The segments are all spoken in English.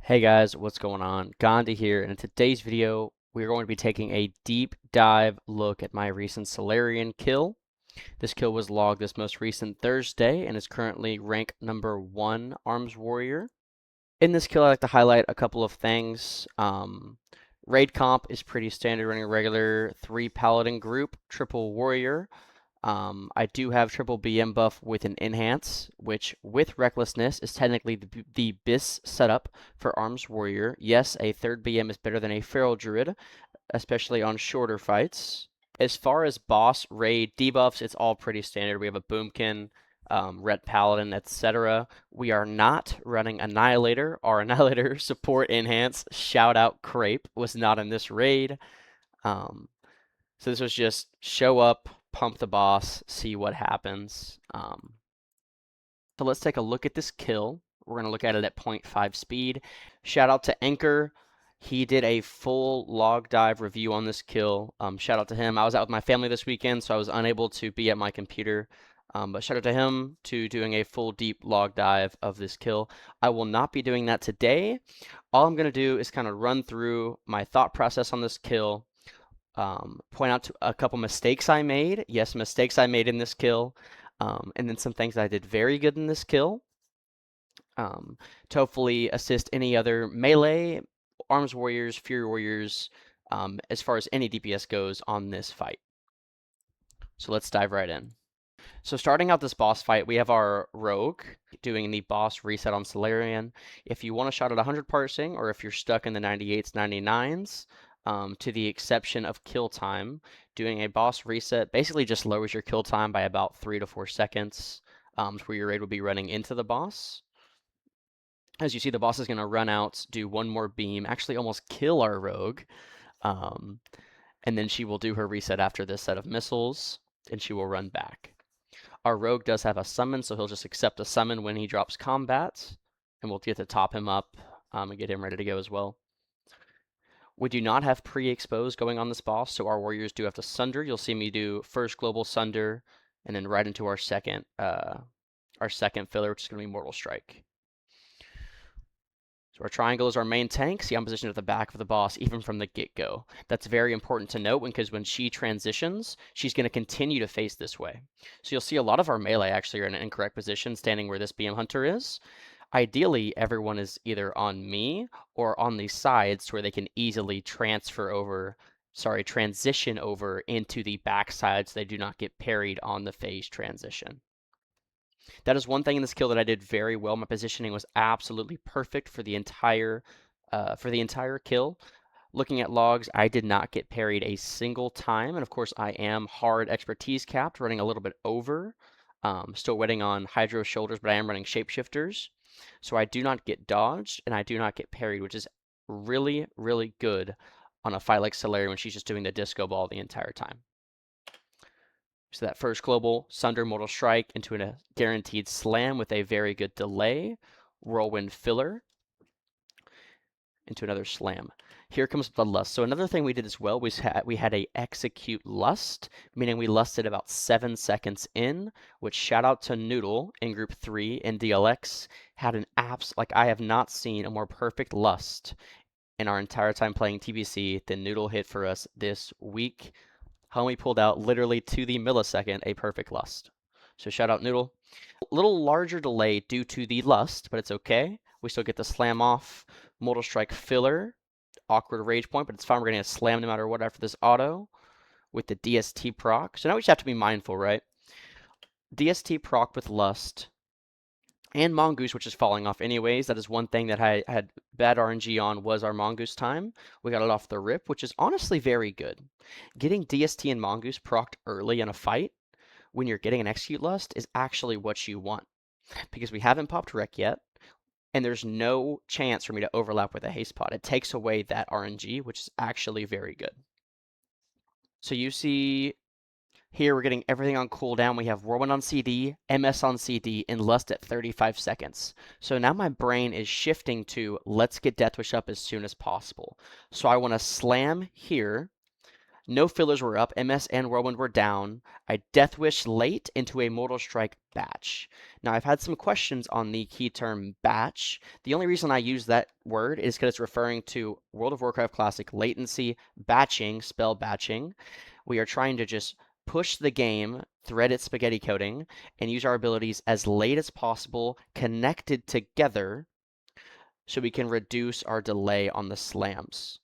Hey guys, what's going on? Gandhi here, and in today's video, we're going to be taking a deep dive look at my recent Solarion kill. This kill was logged this most recent Thursday and is currently rank number 1 Arms Warrior. In this kill, I like to highlight a couple of things. Raid comp is pretty standard, running a regular 3 Paladin group, triple Warrior. I do have triple BM buff with an enhance, which with recklessness is technically the BIS setup for Arms Warrior. Yes, a third BM is better than a Feral Druid, especially on shorter fights. As far as boss raid debuffs, it's all pretty standard. We have a Boomkin, Red Paladin, etc. We are not running Annihilator. Our Annihilator support enhance, shout out Crepe, was not in this raid. Um, so this was just show up, pump the boss, see what happens. So let's take a look at this kill. We're going to look at it at 0.5 speed. Shout out to Anchor. He did a full log dive review on this kill. Shout out to him. I was out with my family this weekend, so I was unable to be at my computer. But shout out to him to doing a full deep log dive of this kill. I will not be doing that today. All I'm going to do is kind of run through my thought process on this kill, point out a couple mistakes I made. Yes, mistakes I made in this kill. And then some things I did very good in this kill. To hopefully assist any other melee, Arms Warriors, Fury Warriors, as far as any DPS goes on this fight. So let's dive right in. So starting out this boss fight, we have our Rogue doing the boss reset on Solarion. If you want a shot at 100 parsing, or if you're stuck in the 98s, 99s, to the exception of kill time, doing a boss reset basically just lowers your kill time by about 3 to 4 seconds, where your raid will be running into the boss. As you see, the boss is going to run out, do one more beam, actually almost kill our Rogue, and then she will do her reset after this set of missiles, and she will run back. Our Rogue does have a summon, so he'll just accept a summon when he drops combat, and we'll get to top him up and get him ready to go as well. We do not have pre-expose going on this boss, so our warriors do have to sunder. You'll see me do first global sunder, and then right into our second filler, which is going to be Mortal Strike. So our triangle is our main tank. See, I'm positioned at the back of the boss even from the get-go. That's very important to note because when she transitions, she's going to continue to face this way. So you'll see a lot of our melee actually are in an incorrect position, standing where this BM Hunter is. Ideally, everyone is either on me or on the sides where they can easily transition over into the back side so they do not get parried on the phase transition. That is one thing in this kill that I did very well. My positioning was absolutely perfect for the entire kill. Looking at logs, I did not get parried a single time, and of course I am hard expertise capped, running a little bit over. Still waiting on Hydro Shoulders, but I am running Shapeshifters. So I do not get dodged, and I do not get parried, which is really, really good on a fight like Solarion when she's just doing the disco ball the entire time. So that first global, Sunder, Mortal Strike into a guaranteed slam with a very good delay. Whirlwind filler into another slam. Here comes Bloodlust. So another thing we did as well was we had a execute lust, meaning we lusted about 7 seconds in, which shout out to Noodle in group 3 in DLX, had an like I have not seen a more perfect lust in our entire time playing TBC than Noodle hit for us this week. Homie pulled out literally to the millisecond a perfect lust. So shout out Noodle. A little larger delay due to the lust, but it's okay. We still get the slam off. Mortal Strike filler. Awkward rage point, but it's fine. We're going to slam no matter what after this auto with the DST proc. So now we just have to be mindful, right? DST proc with lust and Mongoose, which is falling off anyways. That is one thing that I had bad RNG on was our Mongoose time. We got it off the rip, which is honestly very good. Getting DST and Mongoose procced early in a fight when you're getting an Execute Lust is actually what you want. Because we haven't popped Wreck yet, and there's no chance for me to overlap with a Haste Pot. It takes away that RNG, which is actually very good. So you see here we're getting everything on cooldown. We have Whirlwind on CD, MS on CD, and Lust at 35 seconds. So now my brain is shifting to let's get Deathwish up as soon as possible. So I want to slam here, No fillers were up. MS and Whirlwind were down. I Death Wish late into a Mortal Strike batch. Now, I've had some questions on the key term batch. The only reason I use that word is because it's referring to World of Warcraft Classic latency batching, spell batching. We are trying to just push the game, thread its spaghetti coding, and use our abilities as late as possible, connected together, so we can reduce our delay on the slams.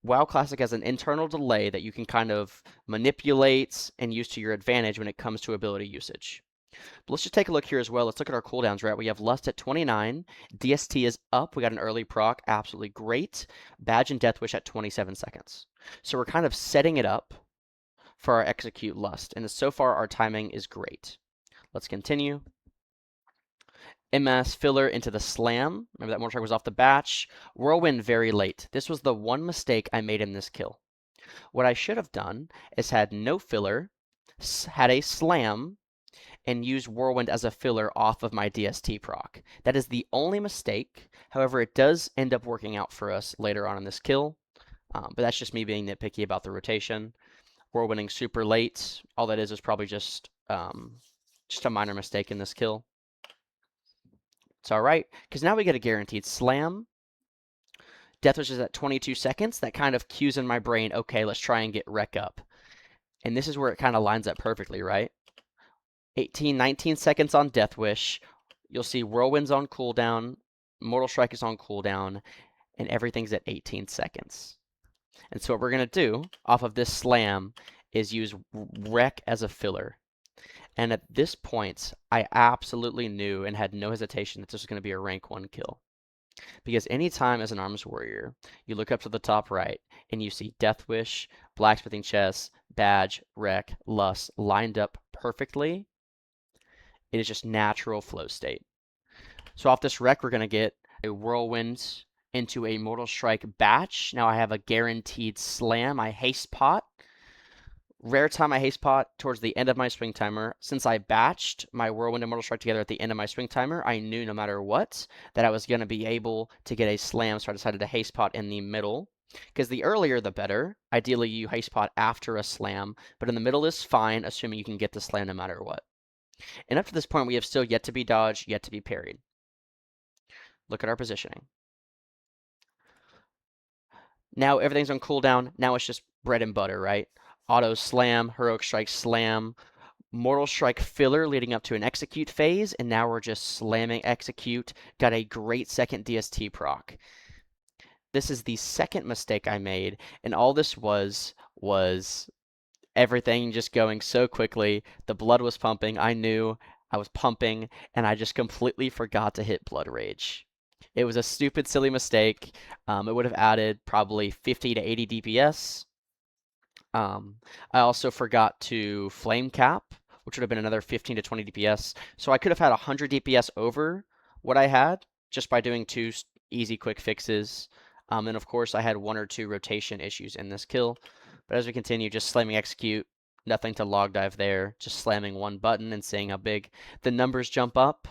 WoW Classic has an internal delay that you can kind of manipulate and use to your advantage when it comes to ability usage. But let's just take a look here as well. Let's look at our cooldowns, right? We have Lust at 29. DST is up. We got an early proc. Absolutely great. Badge and Death Wish at 27 seconds. So we're kind of setting it up for our Execute Lust. And so far, our timing is great. Let's continue. MS filler into the slam. Remember that Mortal Strike was off the batch. Whirlwind very late. This was the one mistake I made in this kill. What I should have done is had no filler, had a slam, and used Whirlwind as a filler off of my DST proc. That is the only mistake. However, it does end up working out for us later on in this kill. But that's just me being nitpicky about the rotation. Whirlwinding super late. All that is probably just a minor mistake in this kill. It's all right, because now we get a guaranteed slam. Death Wish is at 22 seconds. That kind of cues in my brain, okay, let's try and get Wreck up. And this is where it kind of lines up perfectly, right? 18, 19 seconds on Death Wish. You'll see Whirlwind's on cooldown, Mortal Strike is on cooldown, and everything's at 18 seconds. And so what we're going to do off of this slam is use Wreck as a filler. And at this point, I absolutely knew and had no hesitation that this was going to be a rank 1 kill. Because anytime as an Arms Warrior, you look up to the top right and you see Death Wish, Blacksmithing Chest, Badge, Wreck, Lust lined up perfectly, it is just natural flow state. So off this Wreck, we're going to get a Whirlwind into a Mortal Strike batch. Now I have a guaranteed slam. I haste pot. Rare time I haste pot towards the end of my swing timer. Since I batched my Whirlwind and Mortal Strike together at the end of my swing timer, I knew no matter what that I was going to be able to get a slam, so I decided to haste pot in the middle. Because the earlier the better. Ideally, you haste pot after a slam, but in the middle is fine, assuming you can get the slam no matter what. And up to this point, we have still yet to be dodged, yet to be parried. Look at our positioning. Now everything's on cooldown. Now it's just bread and butter, right? Auto slam, Heroic Strike slam, Mortal Strike filler leading up to an execute phase, and now we're just slamming execute. Got a great second DST proc. This is the second mistake I made, and all this was everything just going so quickly. The blood was pumping. I knew I was pumping, and I just completely forgot to hit Blood Rage. It was a stupid, silly mistake. It would have added probably 50 to 80 DPS. I also forgot to flame cap, which would have been another 15 to 20 DPS. So I could have had 100 DPS over what I had just by doing 2 easy quick fixes. And of course I had 1 or 2 rotation issues in this kill. But as we continue, just slamming execute, nothing to log dive there, just slamming one button and seeing how big the numbers jump up.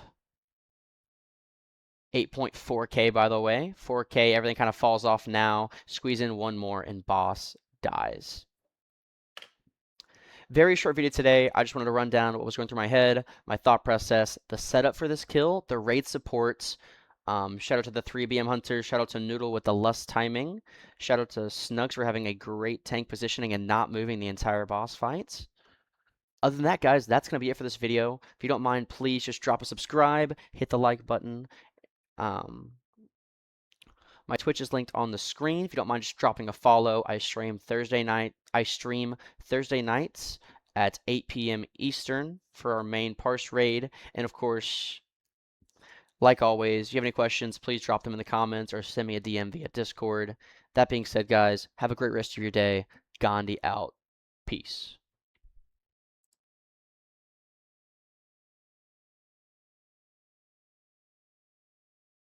8.4k by the way, 4k, everything kind of falls off now. Squeeze in one more and boss dies. Very short video today. I just wanted to run down what was going through my head, my thought process, the setup for this kill, the raid supports. Shout out to the 3BM Hunters. Shout out to Noodle with the Lust timing. Shout out to Snugs for having a great tank positioning and not moving the entire boss fight. Other than that, guys, that's going to be it for this video. If you don't mind, please just drop a subscribe, hit the like button. My Twitch is linked on the screen. If you don't mind just dropping a follow, I stream Thursday nights at 8 p.m. Eastern for our main Parse raid. And of course, like always, if you have any questions, please drop them in the comments or send me a DM via Discord. That being said, guys, have a great rest of your day. Gandhi out. Peace.